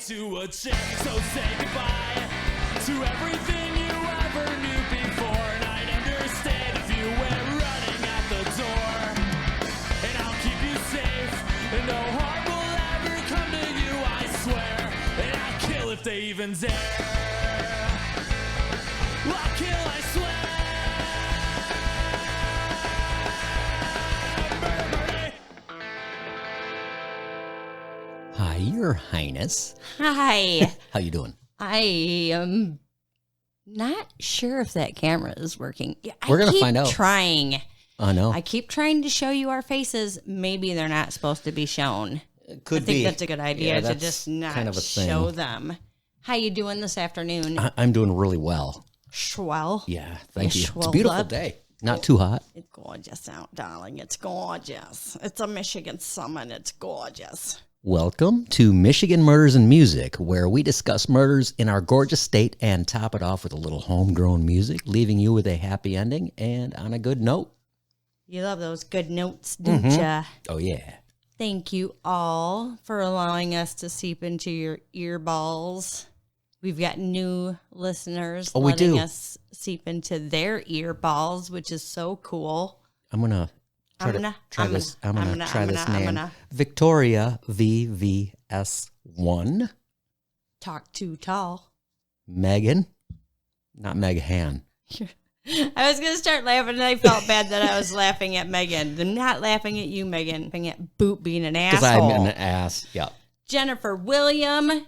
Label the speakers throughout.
Speaker 1: to a chick. So say goodbye to everything you ever knew before. And I'd understand if you went running out the door. And I'll keep you safe, and no harm will ever come to you, I swear. And I'll kill if they even dare. I'll kill, I swear.
Speaker 2: Hi, Your Highness.
Speaker 3: Hi.
Speaker 2: How you doing?
Speaker 3: I am not sure if that camera is working.
Speaker 2: We're going to find out.
Speaker 3: Trying.
Speaker 2: I know.
Speaker 3: I keep trying to show you our faces. Maybe they're not supposed to be shown.
Speaker 2: Could
Speaker 3: I think
Speaker 2: be.
Speaker 3: that's a good idea
Speaker 2: Yeah,
Speaker 3: to just not
Speaker 2: kind of a thing.
Speaker 3: show them. How you doing this afternoon?
Speaker 2: I'm doing really well.
Speaker 3: Schwell.
Speaker 2: Yeah, thank you. It's a
Speaker 3: swelled
Speaker 2: beautiful
Speaker 3: up?
Speaker 2: day. Not too hot.
Speaker 3: It's gorgeous out, darling. It's gorgeous. It's a Michigan summer and it's gorgeous.
Speaker 2: Welcome to Michigan Murders and Music, where we discuss murders in our gorgeous state and top it off with a little homegrown music, leaving you with a happy ending and on a good note.
Speaker 3: You love those good notes, don't ya?
Speaker 2: Oh, yeah.
Speaker 3: Thank you all for allowing us to seep into your earballs. We've got new listeners
Speaker 2: Oh, we
Speaker 3: letting
Speaker 2: do.
Speaker 3: us seep into their earballs, which is so cool.
Speaker 2: I'm going to try this name. Victoria VVS1.
Speaker 3: Talk too tall.
Speaker 2: Megan. Not Meghan.
Speaker 3: I was going to start laughing, and I felt bad that I was laughing at Megan. I'm not laughing at you, Megan. I'm laughing at Boot being an
Speaker 2: Because
Speaker 3: asshole.
Speaker 2: I'm an ass. Yeah.
Speaker 3: Jennifer William.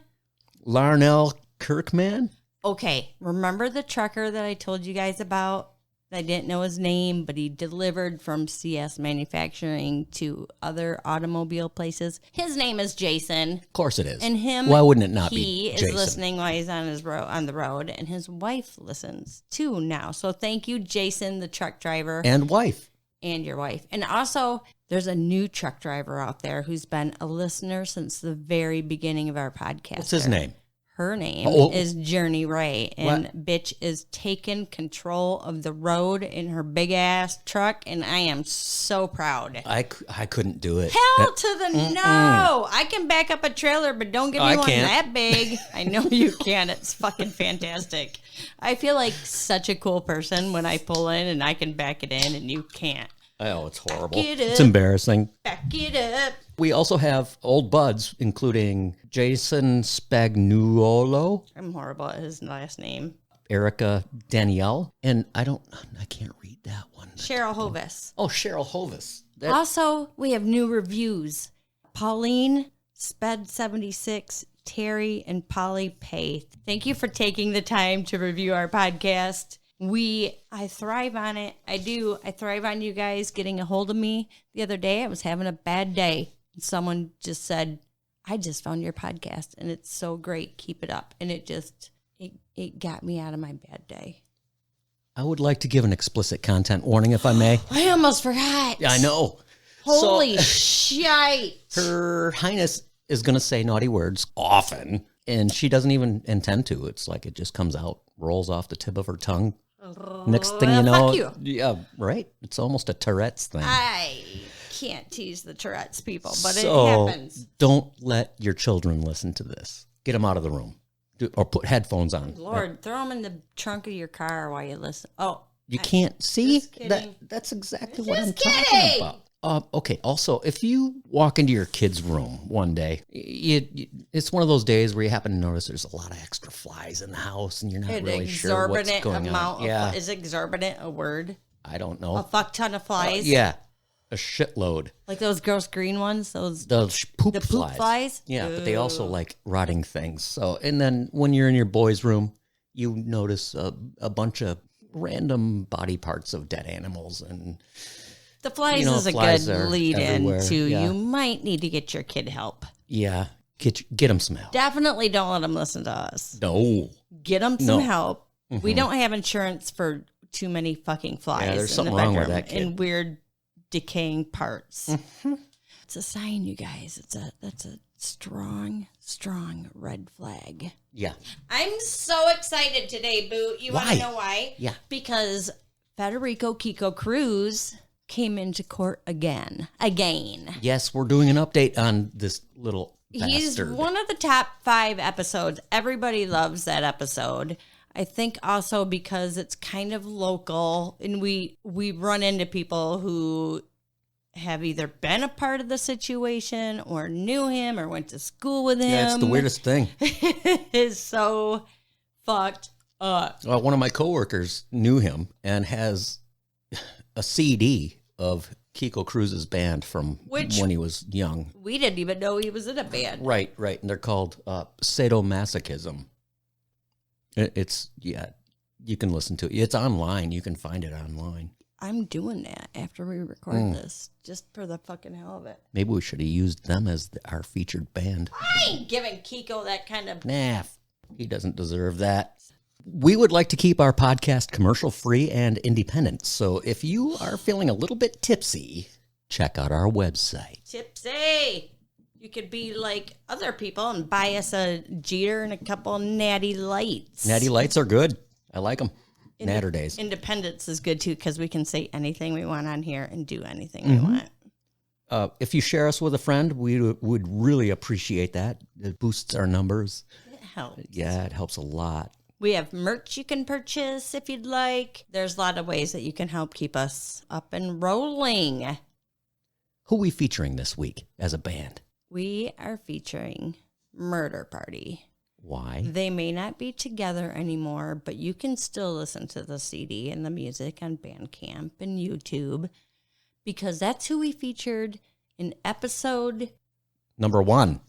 Speaker 2: Larnell Kirkman.
Speaker 3: Okay, remember the trucker that I told you guys about? I didn't know his name, but he delivered from CS Manufacturing to other automobile places. His name is Jason.
Speaker 2: Of course it is.
Speaker 3: And him,
Speaker 2: why wouldn't it not
Speaker 3: he
Speaker 2: be
Speaker 3: is
Speaker 2: Jason?
Speaker 3: listening while he's on the road, and his wife listens too now. So thank you, Jason, the truck driver,
Speaker 2: And wife.
Speaker 3: and your wife. And also, there's a new truck driver out there who's been a listener since the very beginning of our podcast.
Speaker 2: What's his name?
Speaker 3: Her name
Speaker 2: Oh.
Speaker 3: is Journey Ray, and bitch is taking control of the road in her big ass truck, and I am so proud.
Speaker 2: I couldn't do it.
Speaker 3: Hell to the no! I can back up a trailer, but don't give me one
Speaker 2: can't.
Speaker 3: that big. I know you can. It's fucking fantastic. I feel like such a cool person when I pull in and I can back it in, and you can't.
Speaker 2: Oh, it's horrible.
Speaker 3: Back it up.
Speaker 2: It's embarrassing.
Speaker 3: Back it up.
Speaker 2: We also have old buds, including Jason Spagnuolo,
Speaker 3: I'm horrible at his last name.
Speaker 2: Erica Danielle, and I can't read that one.
Speaker 3: Cheryl Hovis.
Speaker 2: Oh, Cheryl Hovis.
Speaker 3: Also, we have new reviews. Pauline, Sped76, Terry, and Polly Pay. Thank you for taking the time to review our podcast. I thrive on it. I do. I thrive on you guys getting a hold of me. The other day, I was having a bad day. Someone just said, I just found your podcast, and it's so great. Keep it up. And it got me out of my bad day.
Speaker 2: I would like to give an explicit content warning, if I may.
Speaker 3: I almost forgot.
Speaker 2: I know.
Speaker 3: Holy shite.
Speaker 2: Her Highness is going to say naughty words often, and she doesn't even intend to. It's like it just comes out, rolls off the tip of her tongue. Next thing you know,
Speaker 3: fuck you.
Speaker 2: Yeah, right. It's almost a Tourette's thing.
Speaker 3: I can't tease the Tourette's people, but
Speaker 2: So,
Speaker 3: it happens.
Speaker 2: don't let your children listen to this. Get them out of the room, or put headphones on.
Speaker 3: Lord, throw them in the trunk of your car while you listen. Oh,
Speaker 2: You can't see
Speaker 3: just kidding.
Speaker 2: That's exactly what I'm
Speaker 3: Just
Speaker 2: talking
Speaker 3: kidding.
Speaker 2: about. Okay. Also, if you walk into your kid's room one day, it's one of those days where you happen to notice there's a lot of extra flies in the house, and you're not really sure what's going on. Yeah,
Speaker 3: Is exorbitant a word?
Speaker 2: I don't
Speaker 3: A
Speaker 2: know.
Speaker 3: fuck ton of flies?
Speaker 2: Yeah, a shitload.
Speaker 3: Like those gross green ones?
Speaker 2: The poop
Speaker 3: flies?
Speaker 2: Yeah, but they also like rotting things. So, and then when you're in your boy's room, you notice a bunch of random body parts of dead animals, and
Speaker 3: The flies is a
Speaker 2: flies
Speaker 3: good
Speaker 2: are
Speaker 3: lead
Speaker 2: everywhere.
Speaker 3: into
Speaker 2: Yeah.
Speaker 3: you might need to get your kid help.
Speaker 2: yeah, get them some help.
Speaker 3: Definitely don't let them listen to us.
Speaker 2: No.
Speaker 3: Get them some
Speaker 2: No.
Speaker 3: help. We don't have insurance for too many fucking flies.
Speaker 2: Yeah, there's
Speaker 3: in
Speaker 2: something
Speaker 3: the
Speaker 2: wrong with
Speaker 3: bedroom
Speaker 2: that kid.
Speaker 3: and weird decaying parts. It's a sign, you guys. That's a strong red flag.
Speaker 2: Yeah.
Speaker 3: I'm so excited today, Boo. You want
Speaker 2: Why?
Speaker 3: to know why?
Speaker 2: Yeah.
Speaker 3: Because Federico Kiko Cruz came into court again.
Speaker 2: Yes, we're doing an update on this little
Speaker 3: He's
Speaker 2: bastard.
Speaker 3: one of the top 5 episodes. Everybody loves that episode. I think also because it's kind of local, and we run into people who have either been a part of the situation or knew him or went to school with him.
Speaker 2: Yeah, it's the weirdest thing.
Speaker 3: It is so fucked up.
Speaker 2: Well, one of my coworkers knew him and has a CD of Kiko Cruz's band from when he was young.
Speaker 3: We didn't even know he was in a band.
Speaker 2: Right. And they're called Sadomasochism. It's, you can listen to it. It's online. You can find it online.
Speaker 3: I'm doing that after we record this, just for the fucking hell of it.
Speaker 2: Maybe we should have used them as our featured band.
Speaker 3: I ain't giving Kiko that kind of...
Speaker 2: Nah, he doesn't deserve that. We would like to keep our podcast commercial-free and independent, so if you are feeling a little bit tipsy, check out our website.
Speaker 3: Tipsy! You could be like other people and buy us a Jeter and a couple Natty Lights.
Speaker 2: Natty Lights are good. I like them. Natter days.
Speaker 3: Independence is good, too, because we can say anything we want on here and do anything we want.
Speaker 2: If you share us with a friend, we would really appreciate that. It boosts our numbers.
Speaker 3: It helps.
Speaker 2: Yeah, it helps a lot.
Speaker 3: We have merch you can purchase if you'd like. There's a lot of ways that you can help keep us up and rolling.
Speaker 2: Who are we featuring this week as a band?
Speaker 3: We are featuring Murder Party.
Speaker 2: Why?
Speaker 3: They may not be together anymore, but you can still listen to the CD and the music on Bandcamp and YouTube, because that's who we featured in episode
Speaker 2: Number 1.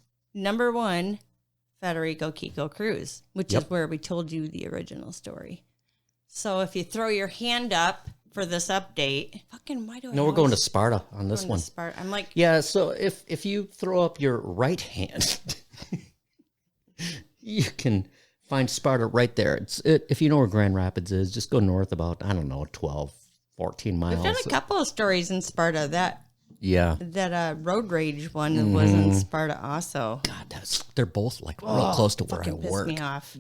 Speaker 3: Federico Kiko Cruz, which is where we told you the original story. So if you throw your hand up for this update,
Speaker 2: No, we're going to Sparta on this one.
Speaker 3: I'm like,
Speaker 2: Yeah, so if you throw up your right hand, you can find Sparta right there. If you know where Grand Rapids is, just go north about, 12, 14 miles.
Speaker 3: we've done a couple of stories in Sparta. That
Speaker 2: Yeah.
Speaker 3: road rage one was in Sparta also.
Speaker 2: God, they're both like real close to where I
Speaker 3: Fucking
Speaker 2: work.
Speaker 3: pissed me off.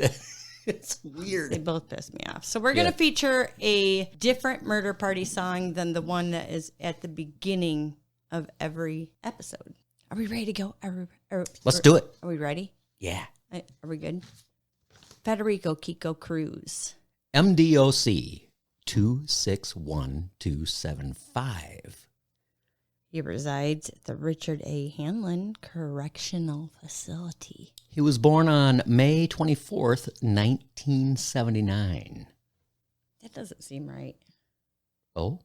Speaker 2: It's weird.
Speaker 3: They both pissed me off. So we're going to feature a different Murder Party song than the one that is at the beginning of every episode. Are we ready to go?
Speaker 2: Let's do it.
Speaker 3: Are we ready?
Speaker 2: Yeah.
Speaker 3: Are we good? Federico Kiko Cruz.
Speaker 2: MDOC 261275.
Speaker 3: He resides at the Richard A. Hanlon Correctional Facility.
Speaker 2: He was born on May 24th, 1979.
Speaker 3: That doesn't seem right.
Speaker 2: Oh?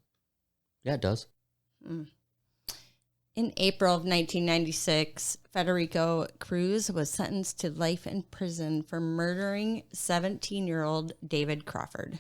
Speaker 2: Yeah, it does.
Speaker 3: In April of 1996, Federico Cruz was sentenced to life in prison for murdering 17-year-old David Crawford.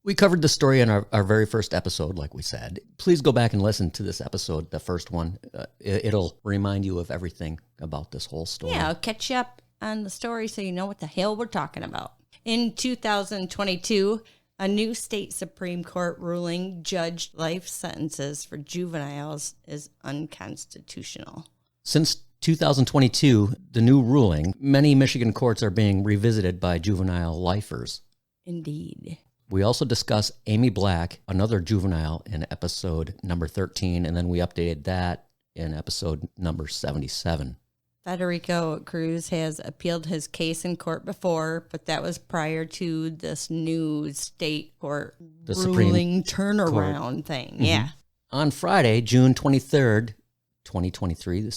Speaker 2: We covered the story in our very first episode, like we said. Please go back and listen to this episode, the first one. It'll remind you of everything about this whole story.
Speaker 3: Yeah, I'll catch you up on the story so you know what the hell we're talking about. In 2022, a new state Supreme Court ruling judged life sentences for juveniles is unconstitutional.
Speaker 2: Since 2022, the new ruling, many Michigan courts are being revisited by juvenile lifers.
Speaker 3: Indeed.
Speaker 2: We also discuss Amy Black, another juvenile, in episode number 13, and then we updated that in episode number 77.
Speaker 3: Federico Cruz has appealed his case in court before, but that was prior to this new state court ruling turnaround thing. Mm-hmm. Yeah.
Speaker 2: On Friday, June 23rd, 2023, a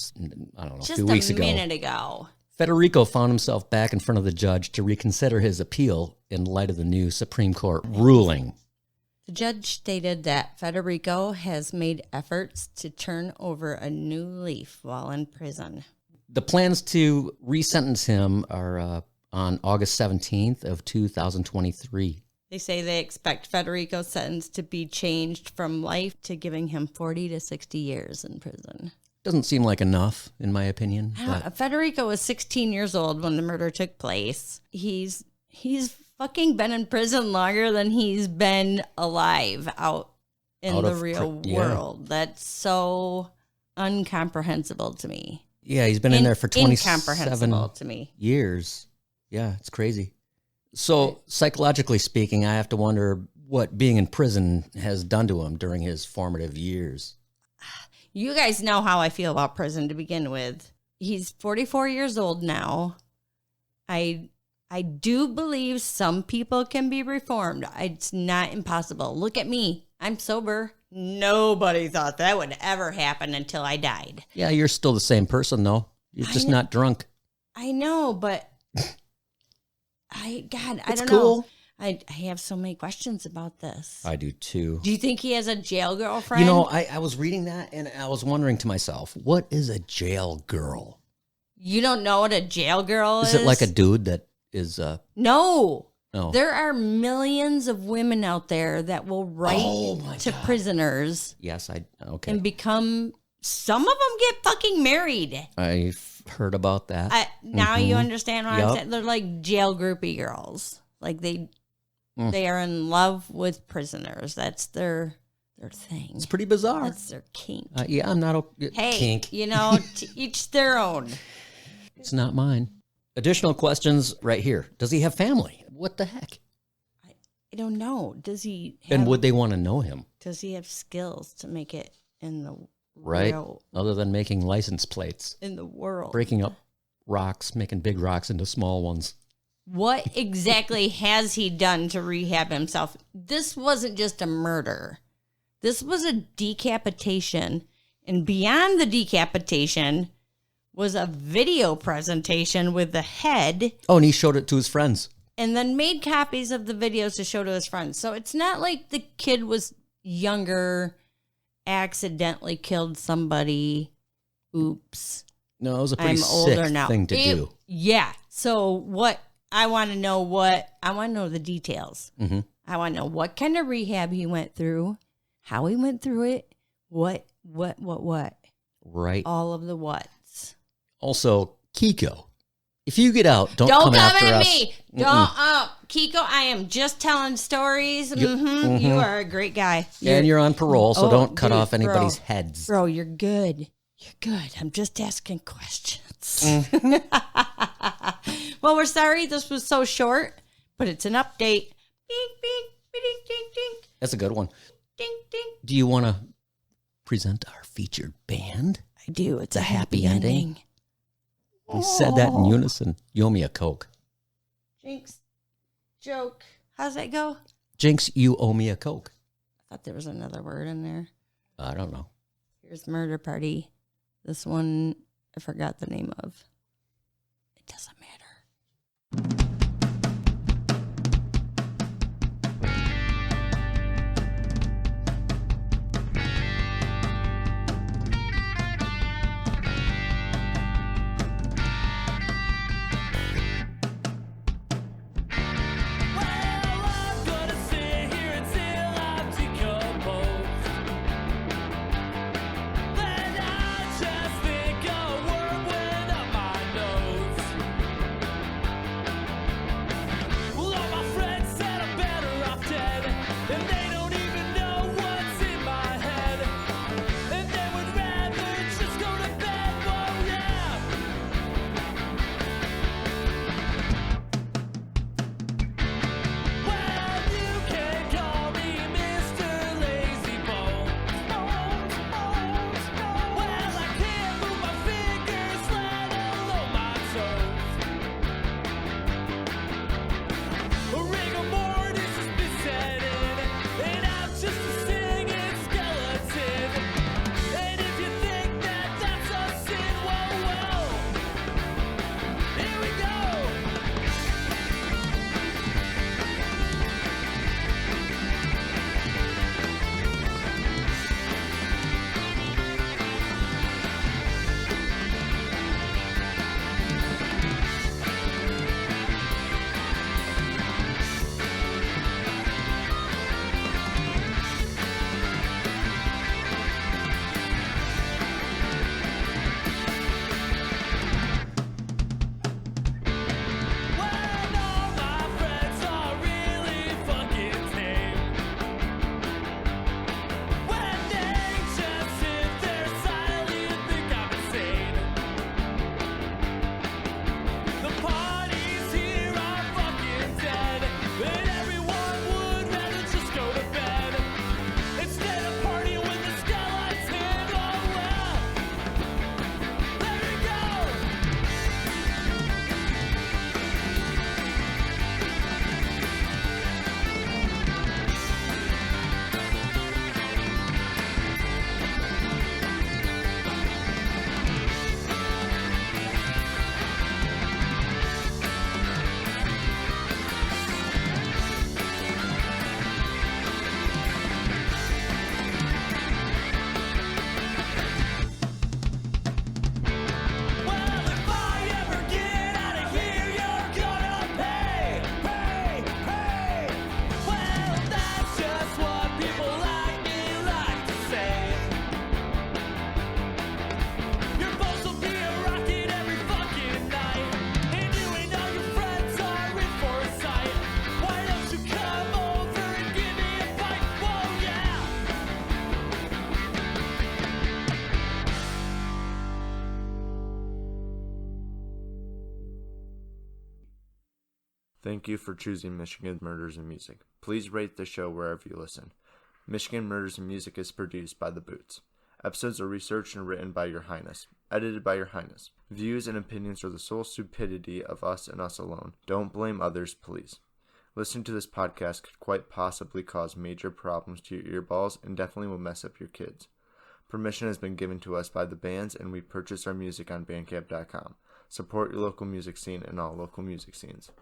Speaker 2: few weeks ago.
Speaker 3: Just a minute ago.
Speaker 2: Federico found himself back in front of the judge to reconsider his appeal in light of the new Supreme Court ruling.
Speaker 3: The judge stated that Federico has made efforts to turn over a new leaf while in prison.
Speaker 2: The plans to resentence him are on August 17th of 2023.
Speaker 3: They say they expect Federico's sentence to be changed from life to giving him 40 to 60 years in prison.
Speaker 2: Doesn't seem like enough, in my opinion.
Speaker 3: Federico was 16 years old when the murder took place. He's fucking been in prison longer than he's been alive out in the real world. That's so incomprehensible to me.
Speaker 2: Yeah, he's been in there for 27
Speaker 3: to me.
Speaker 2: years. Yeah, it's crazy. So psychologically speaking, I have to wonder what being in prison has done to him during his formative years.
Speaker 3: You guys know how I feel about prison to begin with. He's 44 years old now. I do believe some people can be reformed. It's not impossible. Look at me. I'm sober. Nobody thought that would ever happen until I died.
Speaker 2: Yeah, you're still the same person, though. You're just not drunk.
Speaker 3: I know, but I don't
Speaker 2: cool.
Speaker 3: know. I have so many questions about this.
Speaker 2: I do, too.
Speaker 3: Do you think he has a jail girlfriend?
Speaker 2: You know, I was reading that, and I was wondering to myself, what is a jail girl?
Speaker 3: You don't know what a jail girl is?
Speaker 2: Is it like a dude that is...
Speaker 3: No.
Speaker 2: No.
Speaker 3: There are millions of women out there that will write to prisoners.
Speaker 2: Yes, okay.
Speaker 3: And become... Some of them get fucking married.
Speaker 2: I've heard about that.
Speaker 3: Now you understand what I'm saying? They're like jail groupie girls. Like they are in love with prisoners. That's their thing.
Speaker 2: It's pretty bizarre.
Speaker 3: That's their kink.
Speaker 2: Yeah, I'm not a kink.
Speaker 3: You know, to each their own.
Speaker 2: It's not mine. Additional questions right here. Does he have family? What the heck?
Speaker 3: I don't know. Does he have,
Speaker 2: and would they want to know him?
Speaker 3: Does he have skills to make it in the
Speaker 2: right?
Speaker 3: real,
Speaker 2: other than making license plates.
Speaker 3: In the world.
Speaker 2: Breaking up rocks, making big rocks into small ones.
Speaker 3: What exactly has he done to rehab himself? This wasn't just a murder. This was a decapitation. And beyond the decapitation was a video presentation with the head.
Speaker 2: Oh, and he showed it to his friends.
Speaker 3: And then made copies of the videos to show to his friends. So it's not like the kid was younger, accidentally killed somebody. Oops.
Speaker 2: No, it was a pretty sick thing to do.
Speaker 3: Yeah. So what I want to know the details.
Speaker 2: Mm-hmm.
Speaker 3: I want to know what kind of rehab he went through, how he went through it, what.
Speaker 2: Right.
Speaker 3: All of the whats.
Speaker 2: Also, Kiko, if you get out, don't come after us.
Speaker 3: Me. Don't, Kiko, I am just telling stories. You are a great guy.
Speaker 2: And you're on parole, so don't cut off anybody's heads.
Speaker 3: Bro, you're good. You're good. I'm just asking questions. Well, we're sorry this was so short, but it's an update. Ding, ding, ding, ding, ding.
Speaker 2: That's a good one.
Speaker 3: Ding, ding.
Speaker 2: Do you want to present our featured band?
Speaker 3: I do. It's
Speaker 2: a happy ending. We said that in unison. You owe me a Coke.
Speaker 3: Jinx. Joke. How's that go?
Speaker 2: Jinx, you owe me a Coke.
Speaker 3: I thought there was another word in there.
Speaker 2: I don't know.
Speaker 3: Here's Murder Party. This one I forgot the name of. It doesn't matter.
Speaker 4: Thank you for choosing Michigan Murders and Music. Please rate the show wherever you listen. Michigan Murders and Music is produced by The Boots. Episodes are researched and written by Your Highness. Edited by Your Highness. Views and opinions are the sole stupidity of us and us alone. Don't blame others, please. Listening to this podcast could quite possibly cause major problems to your earballs and definitely will mess up your kids. Permission has been given to us by the bands, and we purchase our music on bandcamp.com. Support your local music scene and all local music scenes.